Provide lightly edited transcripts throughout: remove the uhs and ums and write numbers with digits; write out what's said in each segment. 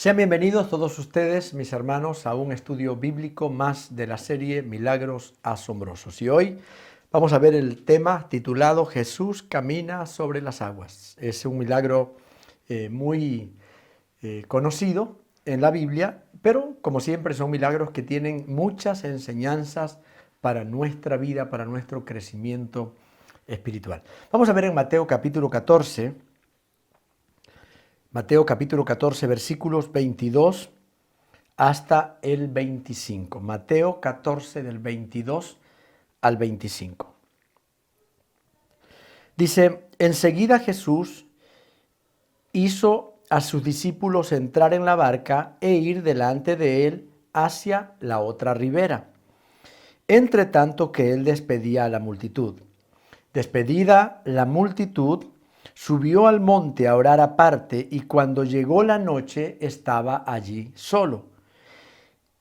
Sean bienvenidos todos ustedes, mis hermanos, a un estudio bíblico más de la serie Milagros Asombrosos. Y hoy vamos a ver el tema titulado Jesús camina sobre las aguas. Es un milagro muy conocido en la Biblia, pero como siempre son milagros que tienen muchas enseñanzas para nuestra vida, para nuestro crecimiento espiritual. Vamos a ver en Mateo capítulo 14. Mateo capítulo 14, versículos 22 hasta el 25. Mateo 14 del 22 al 25. Dice, enseguida Jesús hizo a sus discípulos entrar en la barca e ir delante de él hacia la otra ribera, entre tanto que él despedía a la multitud. Despedida la multitud, subió al monte a orar aparte, y cuando llegó la noche estaba allí solo.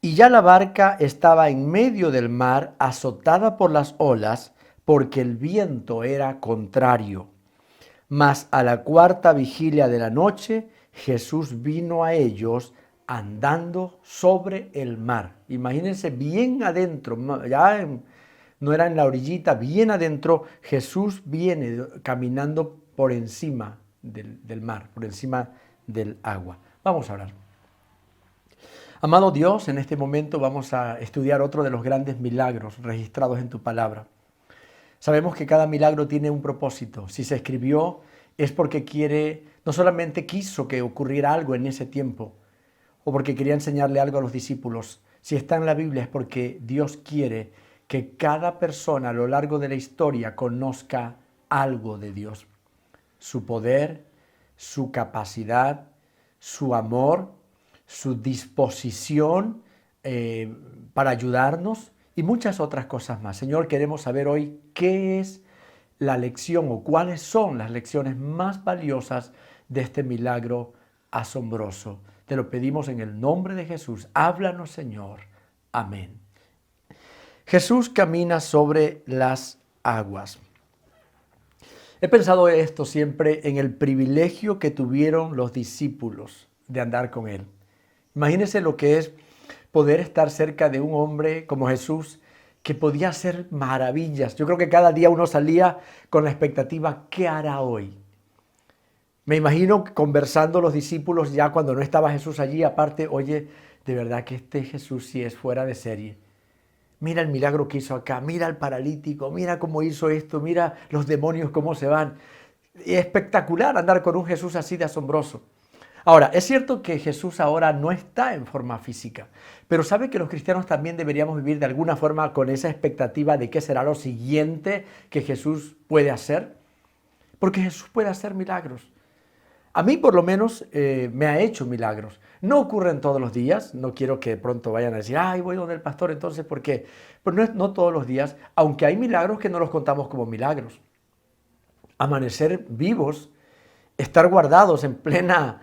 Y ya la barca estaba en medio del mar, azotada por las olas, porque el viento era contrario. Mas a la cuarta vigilia de la noche, Jesús vino a ellos andando sobre el mar. Imagínense, bien adentro, no era en la orillita, bien adentro, Jesús viene caminando por encima del mar, por encima del agua. Vamos a orar. Amado Dios, en este momento vamos a estudiar otro de los grandes milagros registrados en tu palabra. Sabemos que cada milagro tiene un propósito. Si se escribió es porque no solamente quiso que ocurriera algo en ese tiempo, o porque quería enseñarle algo a los discípulos. Si está en la Biblia es porque Dios quiere que cada persona a lo largo de la historia conozca algo de Dios. Su poder, su capacidad, su amor, su disposición para ayudarnos y muchas otras cosas más. Señor, queremos saber hoy qué es la lección o cuáles son las lecciones más valiosas de este milagro asombroso. Te lo pedimos en el nombre de Jesús. Háblanos, Señor. Amén. Jesús camina sobre las aguas. He pensado esto siempre en el privilegio que tuvieron los discípulos de andar con Él. Imagínense lo que es poder estar cerca de un hombre como Jesús que podía hacer maravillas. Yo creo que cada día uno salía con la expectativa, ¿qué hará hoy? Me imagino conversando los discípulos ya cuando no estaba Jesús allí, aparte, oye, de verdad que este Jesús sí es fuera de serie. Mira el milagro que hizo acá, mira al paralítico, mira cómo hizo esto, mira los demonios cómo se van. Es espectacular andar con un Jesús así de asombroso. Ahora, es cierto que Jesús ahora no está en forma física, pero sabe que los cristianos también deberíamos vivir de alguna forma con esa expectativa de qué será lo siguiente que Jesús puede hacer, porque Jesús puede hacer milagros. A mí por lo menos me ha hecho milagros. No ocurren todos los días, no quiero que de pronto vayan a decir, ay, voy donde el pastor, entonces, ¿por qué? Pero no todos los días, aunque hay milagros que no los contamos como milagros. Amanecer vivos, estar guardados en plena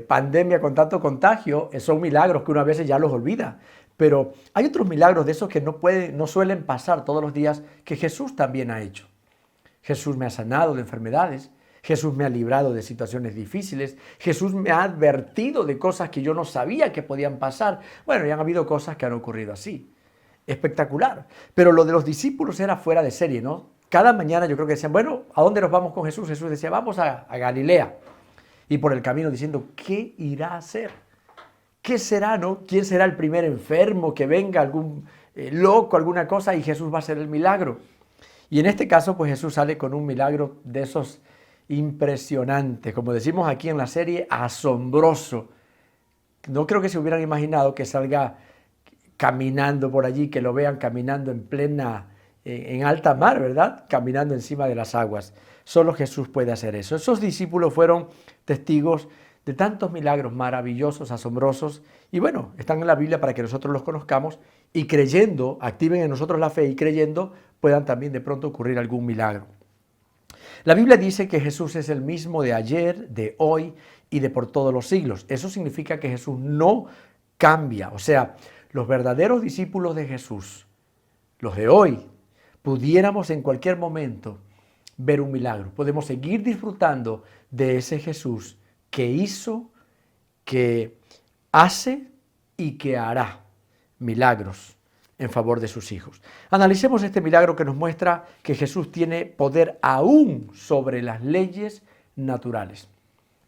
pandemia con tanto contagio, son milagros que uno a veces ya los olvida. Pero hay otros milagros de esos que no suelen pasar todos los días, que Jesús también ha hecho. Jesús me ha sanado de enfermedades, Jesús me ha librado de situaciones difíciles, Jesús me ha advertido de cosas que yo no sabía que podían pasar. Bueno, ya han habido cosas que han ocurrido así. Espectacular. Pero lo de los discípulos era fuera de serie, ¿no? Cada mañana yo creo que decían, bueno, ¿a dónde nos vamos con Jesús? Jesús decía, vamos a Galilea. Y por el camino diciendo, ¿qué irá a hacer? ¿Qué será, no? ¿Quién será el primer enfermo que venga, algún loco, alguna cosa, y Jesús va a hacer el milagro? Y en este caso, pues Jesús sale con un milagro de esos impresionantes, como decimos aquí en la serie, asombroso. No creo que se hubieran imaginado que salga caminando por allí, que lo vean caminando en alta mar, ¿verdad? Caminando encima de las aguas. Solo Jesús puede hacer eso. Esos discípulos fueron testigos de tantos milagros maravillosos, asombrosos, y bueno, están en la Biblia para que nosotros los conozcamos y creyendo, activen en nosotros la fe y creyendo, puedan también de pronto ocurrir algún milagro. La Biblia dice que Jesús es el mismo de ayer, de hoy y de por todos los siglos. Eso significa que Jesús no cambia. O sea, los verdaderos discípulos de Jesús, los de hoy, pudiéramos en cualquier momento ver un milagro. Podemos seguir disfrutando de ese Jesús que hizo, que hace y que hará milagros en favor de sus hijos. Analicemos este milagro que nos muestra que Jesús tiene poder aún sobre las leyes naturales. O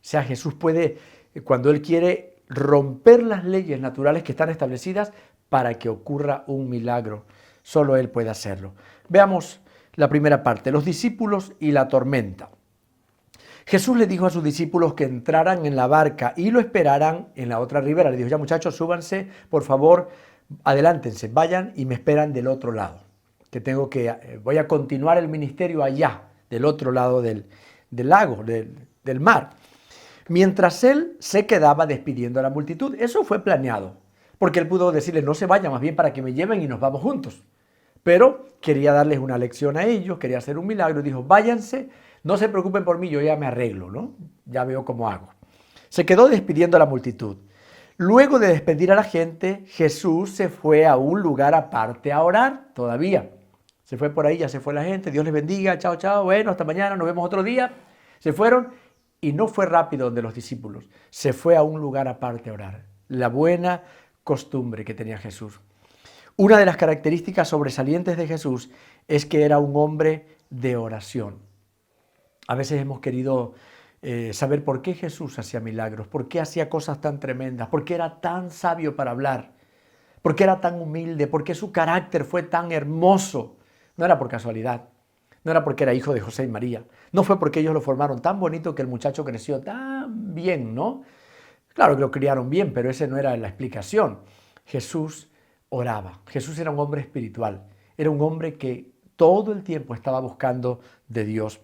sea, Jesús puede, cuando Él quiere, romper las leyes naturales que están establecidas para que ocurra un milagro. Solo Él puede hacerlo. Veamos la primera parte, los discípulos y la tormenta. Jesús le dijo a sus discípulos que entraran en la barca y lo esperaran en la otra ribera. Le dijo, ya muchachos, súbanse, por favor, adelántense, vayan y me esperan del otro lado. Voy a continuar el ministerio allá, del otro lado del lago, del mar. Mientras él se quedaba despidiendo a la multitud. Eso fue planeado, porque él pudo decirles, no se vayan, más bien para que me lleven y nos vamos juntos. Pero quería darles una lección a ellos, quería hacer un milagro, y dijo, váyanse, no se preocupen por mí, yo ya me arreglo, ¿no? Ya veo cómo hago. Se quedó despidiendo a la multitud. Luego de despedir a la gente, Jesús se fue a un lugar aparte a orar todavía. Se fue por ahí, ya se fue la gente, Dios les bendiga, chao, chao, bueno, hasta mañana, nos vemos otro día. Se fueron y no fue rápido donde los discípulos, se fue a un lugar aparte a orar. La buena costumbre que tenía Jesús. Una de las características sobresalientes de Jesús es que era un hombre de oración. A veces hemos querido saber por qué Jesús hacía milagros, por qué hacía cosas tan tremendas, por qué era tan sabio para hablar, por qué era tan humilde, por qué su carácter fue tan hermoso. No era por casualidad, no era porque era hijo de José y María, no fue porque ellos lo formaron tan bonito que el muchacho creció tan bien, ¿no? Claro que lo criaron bien, pero esa no era la explicación. Jesús oraba, Jesús era un hombre espiritual, era un hombre que todo el tiempo estaba buscando de Dios.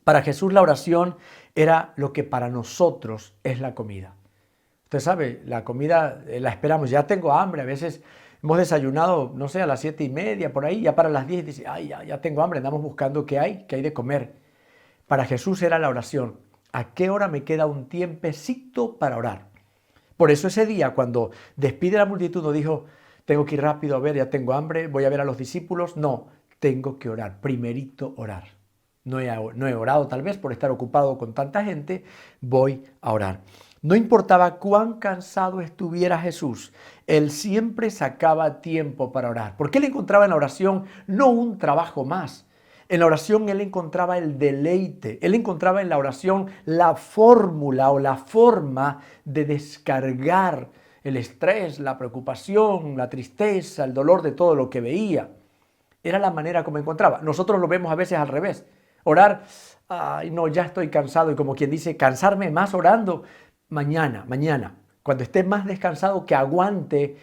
Para Jesús la oración era lo que para nosotros es la comida. Usted sabe, la comida la esperamos, ya tengo hambre, a veces hemos desayunado, no sé, a las 7:30, por ahí, ya para las 10, dice, ay, ya tengo hambre, andamos buscando qué hay de comer. Para Jesús era la oración. ¿A qué hora me queda un tiempecito para orar? Por eso ese día, cuando despide a la multitud, no dijo, tengo que ir rápido a ver, ya tengo hambre, voy a ver a los discípulos. No, tengo que orar, primerito orar. No he orado tal vez por estar ocupado con tanta gente, voy a orar. No importaba cuán cansado estuviera Jesús, él siempre sacaba tiempo para orar, porque él encontraba en la oración no un trabajo más. En la oración él encontraba el deleite, él encontraba en la oración la fórmula o la forma de descargar el estrés, la preocupación, la tristeza, el dolor de todo lo que veía. Era la manera como encontraba. Nosotros lo vemos a veces al revés. Orar, ay no, ya estoy cansado, y como quien dice, cansarme más orando, mañana, cuando esté más descansado, que aguante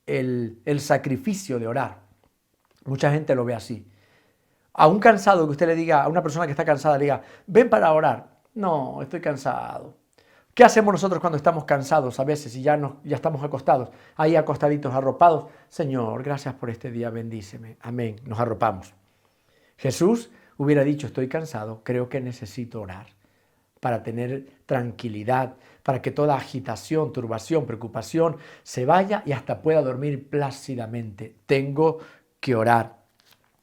el sacrificio de orar. Mucha gente lo ve así. A un cansado que usted le diga, a una persona que está cansada, le diga, ven para orar. No, estoy cansado. ¿Qué hacemos nosotros cuando estamos cansados a veces y ya estamos acostados? Ahí acostaditos, arropados. Señor, gracias por este día, bendíceme. Amén, nos arropamos. Jesús hubiera dicho, estoy cansado, creo que necesito orar para tener tranquilidad, para que toda agitación, turbación, preocupación se vaya y hasta pueda dormir plácidamente. Tengo que orar.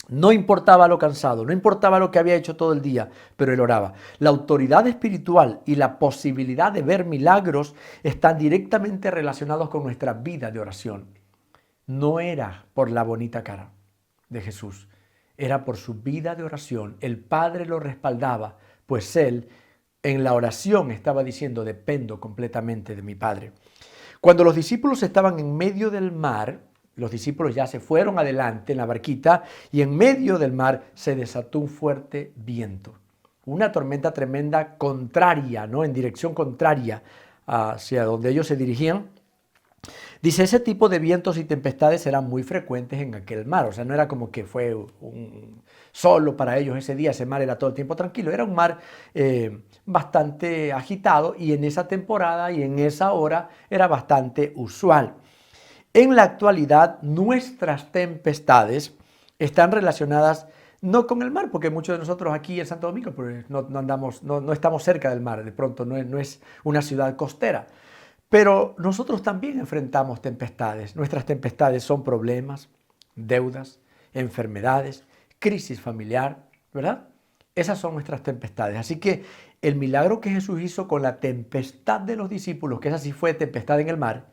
No importaba lo cansado, no importaba lo que había hecho todo el día, pero él oraba. La autoridad espiritual y la posibilidad de ver milagros están directamente relacionados con nuestra vida de oración. No era por la bonita cara de Jesús, era por su vida de oración. El Padre lo respaldaba, pues él en la oración estaba diciendo, dependo completamente de mi Padre. Cuando los discípulos estaban en medio del mar, los discípulos ya se fueron adelante en la barquita y en medio del mar se desató un fuerte viento. Una tormenta tremenda contraria, ¿no? En dirección contraria hacia donde ellos se dirigían. Dice, ese tipo de vientos y tempestades eran muy frecuentes en aquel mar. O sea, no era como que fue solo para ellos ese día, ese mar era todo el tiempo tranquilo. Era un mar bastante agitado y en esa temporada y en esa hora era bastante usual. En la actualidad, nuestras tempestades están relacionadas no con el mar, porque muchos de nosotros aquí en Santo Domingo pues no estamos cerca del mar, de pronto no es una ciudad costera. Pero nosotros también enfrentamos tempestades. Nuestras tempestades son problemas, deudas, enfermedades, crisis familiar, ¿verdad? Esas son nuestras tempestades. Así que el milagro que Jesús hizo con la tempestad de los discípulos, que esa sí fue tempestad en el mar,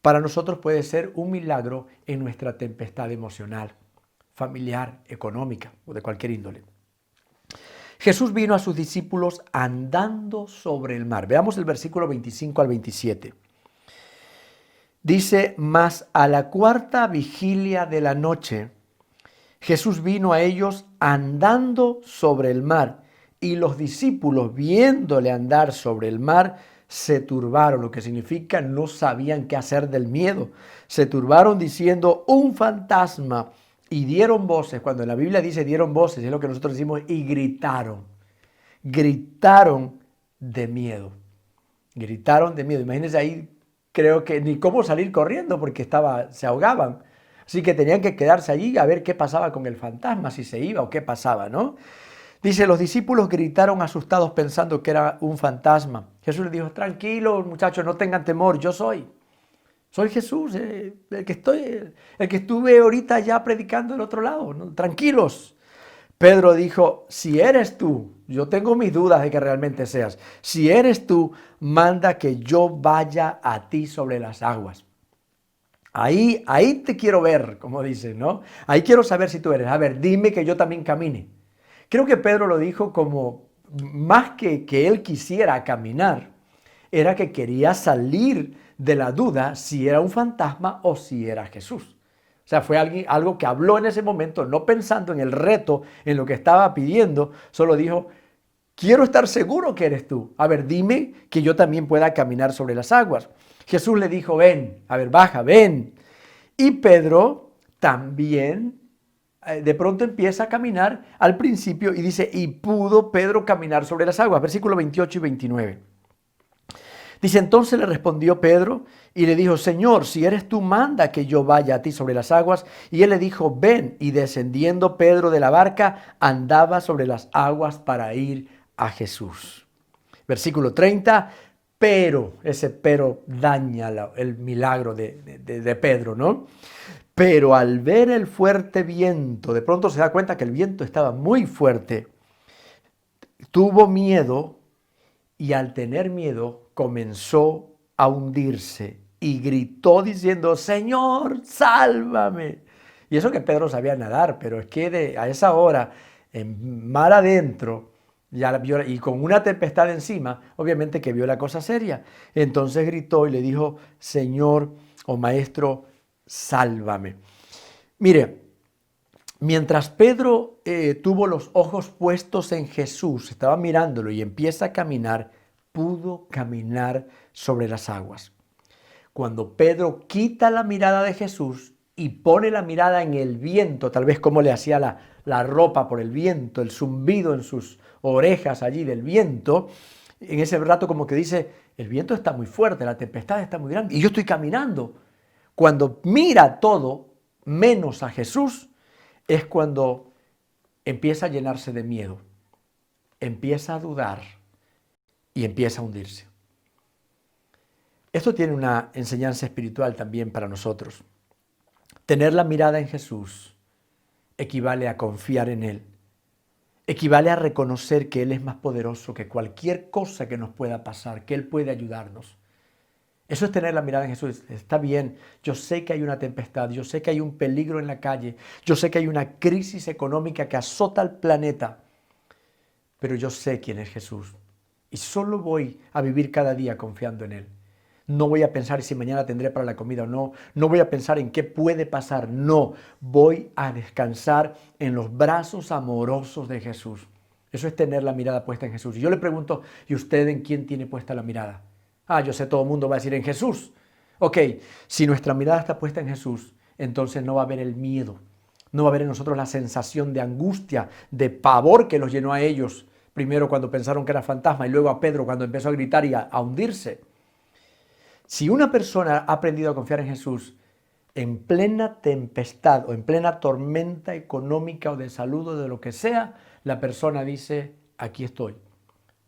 para nosotros puede ser un milagro en nuestra tempestad emocional, familiar, económica o de cualquier índole. Jesús vino a sus discípulos andando sobre el mar. Veamos el versículo 25 al 27. Dice, mas a la cuarta vigilia de la noche, Jesús vino a ellos andando sobre el mar, y los discípulos, viéndole andar sobre el mar, se turbaron, lo que significa no sabían qué hacer del miedo. Se turbaron diciendo, un fantasma, y dieron voces. Cuando en la Biblia dice dieron voces, es lo que nosotros decimos, y gritaron. Gritaron de miedo. Gritaron de miedo. Imagínense ahí, creo que ni cómo salir corriendo porque se ahogaban. Así que tenían que quedarse allí a ver qué pasaba con el fantasma, si se iba o qué pasaba, ¿no? Dice, los discípulos gritaron asustados pensando que era un fantasma. Jesús les dijo, tranquilos muchachos, no tengan temor, yo soy. Soy Jesús, el que estuve ahorita ya predicando del otro lado, ¿no? Tranquilos. Pedro dijo, si eres tú, yo tengo mis dudas de que realmente seas, si eres tú, manda que yo vaya a ti sobre las aguas. Ahí te quiero ver, como dicen, ¿no? Ahí quiero saber si tú eres. A ver, dime que yo también camine. Creo que Pedro lo dijo como más que él quisiera caminar, era que quería salir de la duda si era un fantasma o si era Jesús. O sea, fue algo que habló en ese momento, no pensando en el reto, en lo que estaba pidiendo, solo dijo, quiero estar seguro que eres tú. A ver, dime que yo también pueda caminar sobre las aguas. Jesús le dijo, ven, a ver, baja, ven. Y Pedro también de pronto empieza a caminar al principio y dice, y pudo Pedro caminar sobre las aguas. Versículo 28 y 29. Dice, entonces le respondió Pedro y le dijo, Señor, si eres tú, manda que yo vaya a ti sobre las aguas. Y él le dijo, ven. Y descendiendo Pedro de la barca, andaba sobre las aguas para ir a Jesús. Versículo 30, pero, ese pero daña el milagro de Pedro, ¿no? Pero al ver el fuerte viento, de pronto se da cuenta que el viento estaba muy fuerte, tuvo miedo y al tener miedo comenzó a hundirse y gritó diciendo, Señor, sálvame. Y eso que Pedro sabía nadar, pero es que a esa hora, en mar adentro, ya vio, y con una tempestad encima, obviamente que vio la cosa seria. Entonces gritó y le dijo, Señor o Maestro, sálvame. Mire, mientras Pedro tuvo los ojos puestos en Jesús, estaba mirándolo y empieza a caminar, pudo caminar sobre las aguas. Cuando Pedro quita la mirada de Jesús y pone la mirada en el viento, tal vez como le hacía la ropa por el viento, el zumbido en sus orejas allí del viento, en ese rato como que dice, el viento está muy fuerte, la tempestad está muy grande y yo estoy caminando. Cuando mira todo menos a Jesús, es cuando empieza a llenarse de miedo, empieza a dudar y empieza a hundirse. Esto tiene una enseñanza espiritual también para nosotros. Tener la mirada en Jesús equivale a confiar en Él, equivale a reconocer que Él es más poderoso que cualquier cosa que nos pueda pasar, que Él puede ayudarnos. Eso es tener la mirada en Jesús. Está bien, yo sé que hay una tempestad, yo sé que hay un peligro en la calle, yo sé que hay una crisis económica que azota al planeta, pero yo sé quién es Jesús y solo voy a vivir cada día confiando en Él. No voy a pensar si mañana tendré para la comida o no, no voy a pensar en qué puede pasar, no, voy a descansar en los brazos amorosos de Jesús. Eso es tener la mirada puesta en Jesús. Y yo le pregunto, ¿y usted en quién tiene puesta la mirada? Yo sé, todo el mundo va a decir en Jesús. Ok, si nuestra mirada está puesta en Jesús, entonces no va a haber el miedo, no va a haber en nosotros la sensación de angustia, de pavor que los llenó a ellos, primero cuando pensaron que era fantasma y luego a Pedro cuando empezó a gritar y a hundirse. Si una persona ha aprendido a confiar en Jesús en plena tempestad o en plena tormenta económica o de salud o de lo que sea, la persona dice, aquí estoy,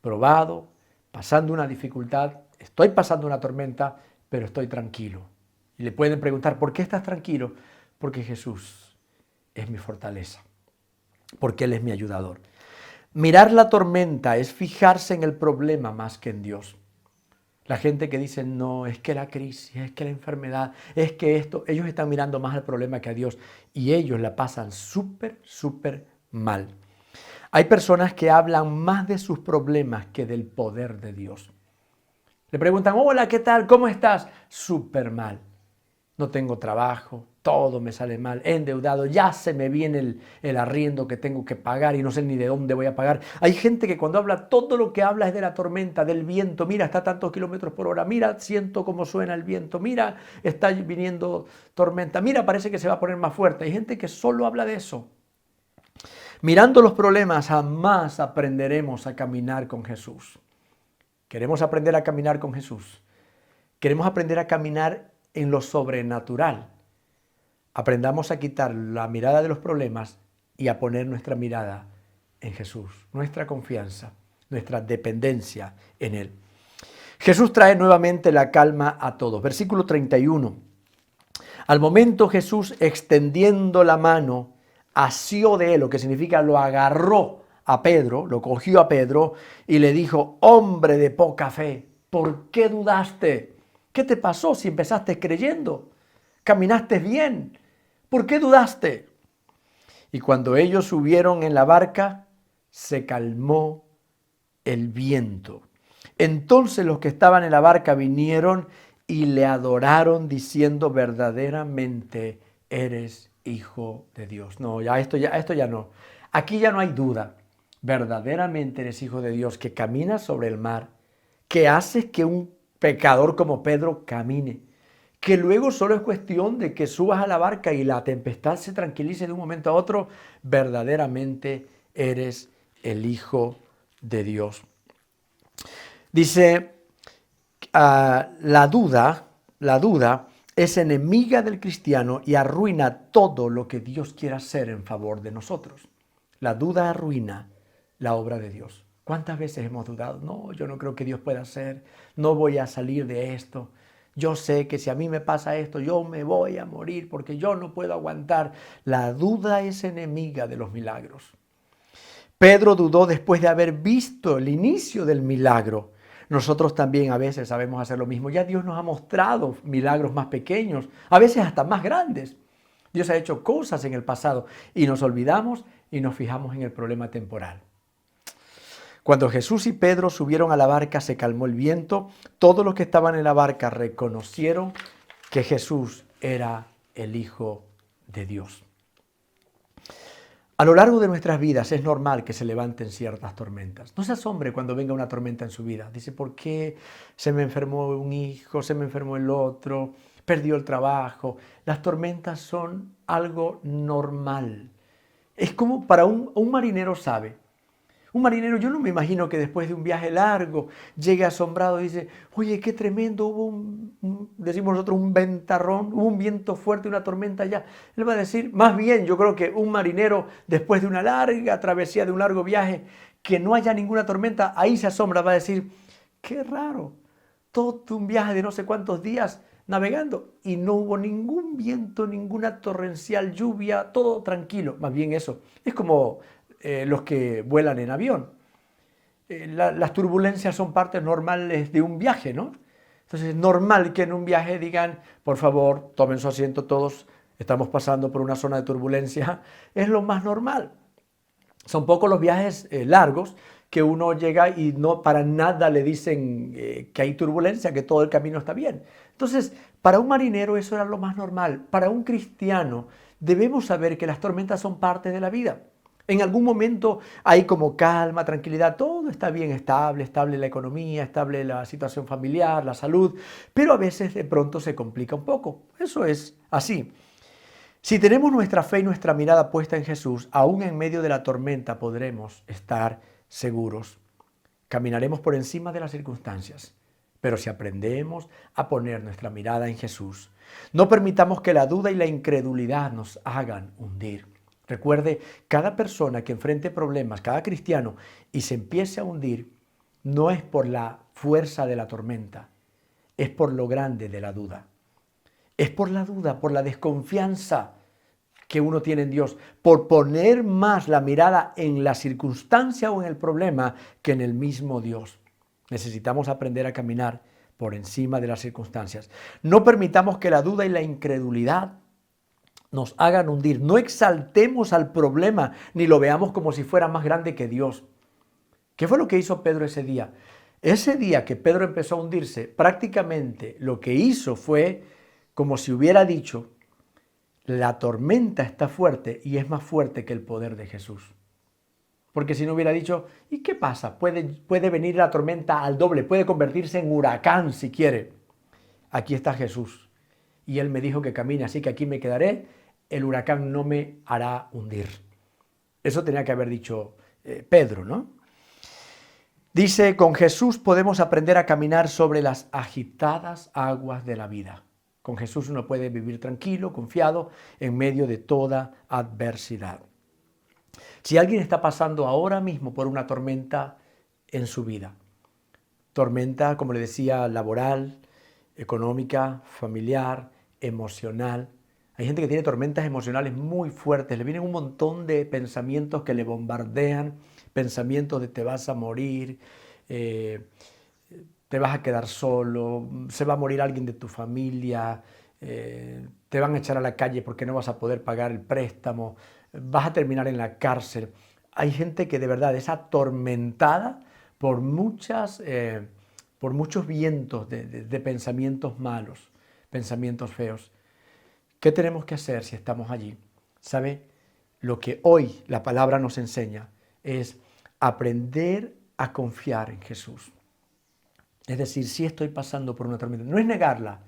probado, pasando una dificultad, estoy pasando una tormenta, pero estoy tranquilo. Y le pueden preguntar, ¿por qué estás tranquilo? Porque Jesús es mi fortaleza, porque Él es mi ayudador. Mirar la tormenta es fijarse en el problema más que en Dios. La gente que dice, no, es que la crisis, es que la enfermedad, es que esto, ellos están mirando más al problema que a Dios y ellos la pasan súper, súper mal. Hay personas que hablan más de sus problemas que del poder de Dios. Le preguntan, hola, ¿qué tal? ¿Cómo estás? Súper mal. No tengo trabajo, todo me sale mal, endeudado, ya se me viene el arriendo que tengo que pagar y no sé ni de dónde voy a pagar. Hay gente que cuando habla, todo lo que habla es de la tormenta, del viento. Mira, está a tantos kilómetros por hora, mira, siento cómo suena el viento, mira, está viniendo tormenta, mira, parece que se va a poner más fuerte. Hay gente que solo habla de eso. Mirando los problemas, jamás aprenderemos a caminar con Jesús. Queremos aprender a caminar con Jesús. Queremos aprender a caminar en lo sobrenatural. Aprendamos a quitar la mirada de los problemas y a poner nuestra mirada en Jesús, nuestra confianza, nuestra dependencia en Él. Jesús trae nuevamente la calma a todos. Versículo 31. Al momento Jesús, extendiendo la mano, asió de él, lo que significa lo agarró a Pedro, lo cogió a Pedro y le dijo, hombre de poca fe, ¿por qué dudaste? ¿Qué te pasó si empezaste creyendo? ¿Caminaste bien? ¿Por qué dudaste? Y cuando ellos subieron en la barca, se calmó el viento. Entonces los que estaban en la barca vinieron y le adoraron diciendo, verdaderamente eres hijo de Dios. No, esto ya no. Aquí ya no hay duda. Verdaderamente eres hijo de Dios, que caminas sobre el mar, que haces que un pecador como Pedro camine, que luego solo es cuestión de que subas a la barca y la tempestad se tranquilice de un momento a otro. Verdaderamente eres el hijo de Dios. Dice, la duda es enemiga del cristiano y arruina todo lo que Dios quiera hacer en favor de nosotros. La duda arruina la obra de Dios. ¿Cuántas veces hemos dudado? No, yo no creo que Dios pueda hacer, no voy a salir de esto. Yo sé que si a mí me pasa esto, yo me voy a morir porque yo no puedo aguantar. La duda es enemiga de los milagros. Pedro dudó después de haber visto el inicio del milagro. Nosotros también a veces sabemos hacer lo mismo. Ya Dios nos ha mostrado milagros más pequeños, a veces hasta más grandes. Dios ha hecho cosas en el pasado y nos olvidamos y nos fijamos en el problema temporal. Cuando Jesús y Pedro subieron a la barca, se calmó el viento. Todos los que estaban en la barca reconocieron que Jesús era el Hijo de Dios. A lo largo de nuestras vidas es normal que se levanten ciertas tormentas. No se asombre cuando venga una tormenta en su vida. Dice, ¿por qué se me enfermó un hijo, se me enfermó el otro, perdió el trabajo? Las tormentas son algo normal. Es como para un marinero sabe. Un marinero, yo no me imagino que después de un viaje largo llegue asombrado y dice, oye, qué tremendo, hubo decimos nosotros, un ventarrón, hubo un viento fuerte, una tormenta allá. Él va a decir, más bien, yo creo que un marinero, después de una larga travesía, de un largo viaje, que no haya ninguna tormenta, ahí se asombra, va a decir, qué raro, todo un viaje de no sé cuántos días navegando y no hubo ningún viento, ninguna torrencial lluvia, todo tranquilo. Más bien eso, es como los que vuelan en avión. Las turbulencias son partes normales de un viaje, ¿no? Entonces es normal que en un viaje digan, por favor, tomen su asiento todos, estamos pasando por una zona de turbulencia. Es lo más normal. Son pocos los viajes largos que uno llega y no para nada le dicen que hay turbulencia, que todo el camino está bien. Entonces, para un marinero eso era lo más normal. Para un cristiano debemos saber que las tormentas son parte de la vida. En algún momento hay como calma, tranquilidad, todo está bien, estable la economía, estable la situación familiar, la salud, pero a veces de pronto se complica un poco. Eso es así. Si tenemos nuestra fe y nuestra mirada puesta en Jesús, aún en medio de la tormenta podremos estar seguros. Caminaremos por encima de las circunstancias, pero si aprendemos a poner nuestra mirada en Jesús, no permitamos que la duda y la incredulidad nos hagan hundir. Recuerde, cada persona que enfrente problemas, cada cristiano, y se empiece a hundir, no es por la fuerza de la tormenta, es por lo grande de la duda. Es por la duda, por la desconfianza. que uno tiene en Dios, por poner más la mirada en la circunstancia o en el problema que en el mismo Dios. Necesitamos aprender a caminar por encima de las circunstancias. No permitamos que la duda y la incredulidad nos hagan hundir. No exaltemos al problema ni lo veamos como si fuera más grande que Dios. ¿Qué fue lo que hizo Pedro ese día? Ese día que Pedro empezó a hundirse, prácticamente lo que hizo fue como si hubiera dicho: la tormenta está fuerte y es más fuerte que el poder de Jesús. Porque si no hubiera dicho: ¿y qué pasa? Puede venir la tormenta al doble, puede convertirse en huracán si quiere. Aquí está Jesús y Él me dijo que camine, así que aquí me quedaré, el huracán no me hará hundir. Eso tenía que haber dicho Pedro, ¿no? Dice: con Jesús podemos aprender a caminar sobre las agitadas aguas de la vida. Con Jesús uno puede vivir tranquilo, confiado, en medio de toda adversidad. Si alguien está pasando ahora mismo por una tormenta en su vida, tormenta, como le decía, laboral, económica, familiar, emocional. Hay gente que tiene tormentas emocionales muy fuertes, le vienen un montón de pensamientos que le bombardean, pensamientos de te vas a morir, te vas a quedar solo, se va a morir alguien de tu familia, te van a echar a la calle porque no vas a poder pagar el préstamo, vas a terminar en la cárcel. Hay gente que de verdad es atormentada por muchos vientos de pensamientos malos, pensamientos feos. ¿Qué tenemos que hacer si estamos allí? ¿Sabe? Lo que hoy la palabra nos enseña es aprender a confiar en Jesús. Es decir, si estoy pasando por una tormenta, no es negarla,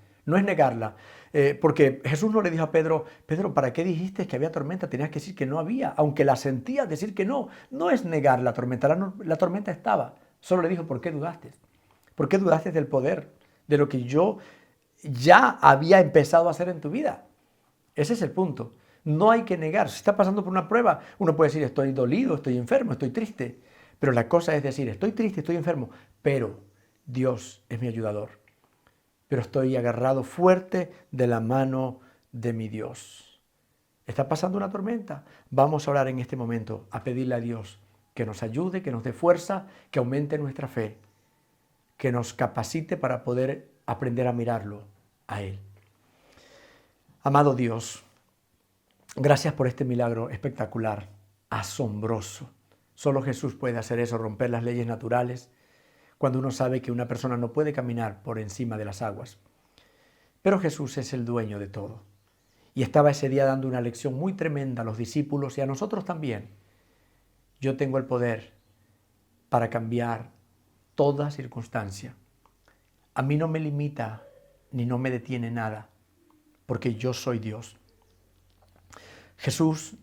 porque Jesús no le dijo a Pedro: Pedro, ¿para qué dijiste que había tormenta? Tenías que decir que no había, aunque la sentías, decir que no. No es negar la tormenta, la tormenta estaba. Solo le dijo: ¿por qué dudaste? ¿Por qué dudaste del poder, de lo que yo ya había empezado a hacer en tu vida? Ese es el punto. No hay que negar. Si está pasando por una prueba, uno puede decir: estoy dolido, estoy enfermo, estoy triste. Pero la cosa es decir: estoy triste, estoy enfermo, pero Dios es mi ayudador. Pero estoy agarrado fuerte de la mano de mi Dios. ¿Está pasando una tormenta? Vamos a orar en este momento, a pedirle a Dios que nos ayude, que nos dé fuerza, que aumente nuestra fe, que nos capacite para poder aprender a mirarlo a Él. Amado Dios, gracias por este milagro espectacular, asombroso. Solo Jesús puede hacer eso, romper las leyes naturales, cuando uno sabe que una persona no puede caminar por encima de las aguas. Pero Jesús es el dueño de todo. Y estaba ese día dando una lección muy tremenda a los discípulos y a nosotros también. Yo tengo el poder para cambiar toda circunstancia. A mí no me limita ni no me detiene nada, porque yo soy Dios. Jesús,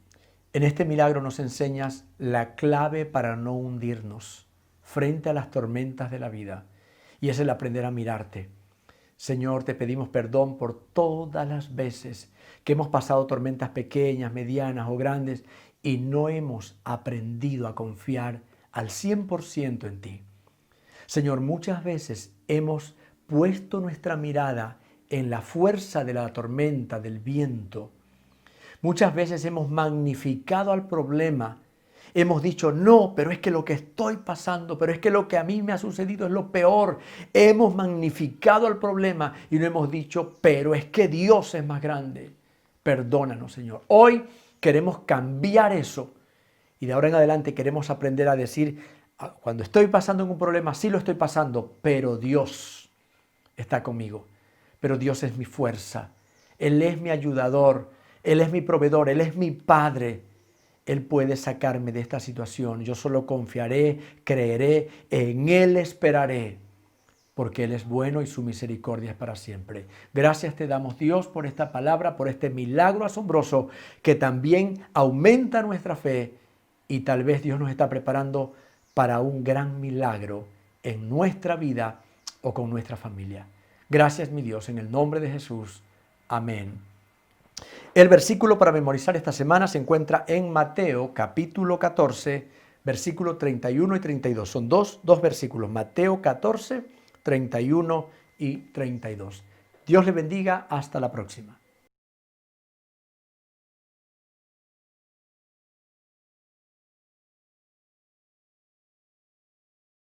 en este milagro nos enseñas la clave para no hundirnos frente a las tormentas de la vida, y es el aprender a mirarte. Señor, te pedimos perdón por todas las veces que hemos pasado tormentas pequeñas, medianas o grandes y no hemos aprendido a confiar al 100% en ti. Señor, muchas veces hemos puesto nuestra mirada en la fuerza de la tormenta, del viento. Muchas veces hemos magnificado al problema. Hemos dicho: no, pero es que lo que estoy pasando, pero es que lo que a mí me ha sucedido es lo peor. Hemos magnificado al problema y no hemos dicho: pero es que Dios es más grande. Perdónanos, Señor. Hoy queremos cambiar eso y de ahora en adelante queremos aprender a decir: cuando estoy pasando en un problema, sí lo estoy pasando, pero Dios está conmigo. Pero Dios es mi fuerza. Él es mi ayudador. Él es mi proveedor. Él es mi Padre. Él puede sacarme de esta situación. Yo solo confiaré, creeré, en Él esperaré, porque Él es bueno y su misericordia es para siempre. Gracias te damos, Dios, por esta palabra, por este milagro asombroso que también aumenta nuestra fe y tal vez Dios nos está preparando para un gran milagro en nuestra vida o con nuestra familia. Gracias, mi Dios, en el nombre de Jesús. Amén. El versículo para memorizar esta semana se encuentra en Mateo capítulo 14, versículos 31 y 32. Son dos versículos, Mateo 14, 31 y 32. Dios le bendiga, hasta la próxima.